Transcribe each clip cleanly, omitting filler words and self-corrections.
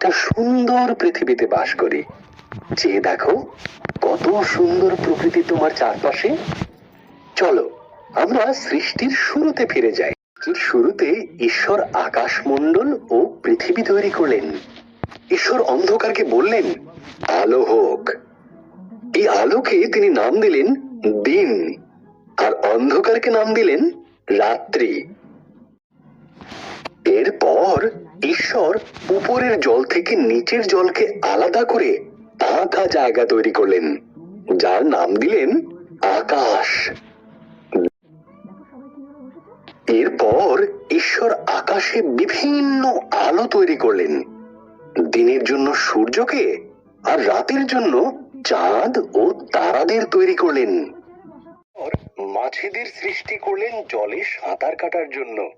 একটা সুন্দর পৃথিবীতে বাস করি। যে দেখো, কত সুন্দর প্রকৃতি তোমার চারপাশে। চলো আমরা সৃষ্টির শুরুতে ফিরে যাই। সৃষ্টির শুরুতে ঈশ্বর আকাশমণ্ডল ও পৃথিবী তৈরি করলেন। ঈশ্বর অন্ধকারকে বললেন, আলো হোক। এই আলোকে তিনি নাম দিলেন দিন, আর অন্ধকারকে নাম দিলেন রাত্রি। এরপর ঈশ্বর উপরের জল থেকে নিচের জলকে আলাদা করে ফাঁকা জায়গা তৈরি করলেন, যার নাম দিলেন আকাশ। এরপর ঈশ্বর আকাশে বিভিন্ন আলো তৈরি করলেন, দিনের জন্য সূর্যকে আর রাতের জন্য চাঁদ ও তারাদের তৈরি করলেন। মাছেদের সৃষ্টি করলেন জলে সাঁতার কাটার জন্য,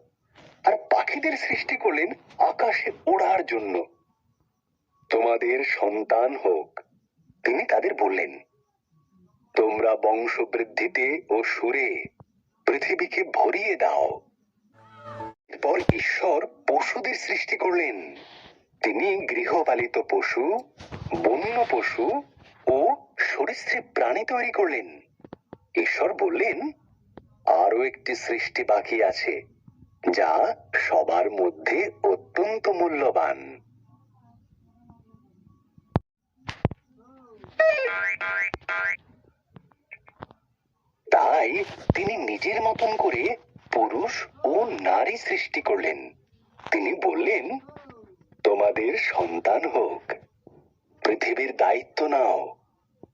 আর পাখিদের সৃষ্টি করলেন আকাশে ওড়ার জন্য। তোমাদের সন্তান হোক, তিনি তাদের বললেন। তোমরা বংশবৃদ্ধিতে ও সুরে পৃথিবীকে ভরিয়ে দাও। এরপর ঈশ্বর পশুদের সৃষ্টি করলেন। তিনি গৃহপালিত পশু, বন্য পশু ও সরীসৃপ প্রাণী তৈরি করলেন। ঈশ্বর বললেন, আরো একটি সৃষ্টি বাকি আছে, যা সবার মধ্যে অত্যন্ত মূল্যবান। তাই তিনি নিজের মতন করে পুরুষ ও নারী সৃষ্টি করলেন। তিনি বললেন, তোমাদের সন্তান হোক, পৃথিবীর দায়িত্ব নাও,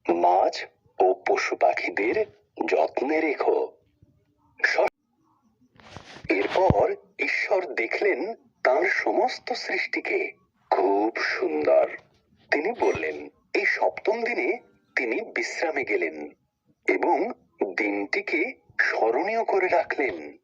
মাছ ও পশু পাখিদের যত্নে রেখো। এরপর ঈশ্বর দেখলেন তার সমস্ত সৃষ্টিকে খুব সুন্দর। তিনি বললেন, এই সপ্তম দিনে তিনি বিশ্রামে গেলেন এবং দিনটিকে স্মরণীয় করে রাখলেন।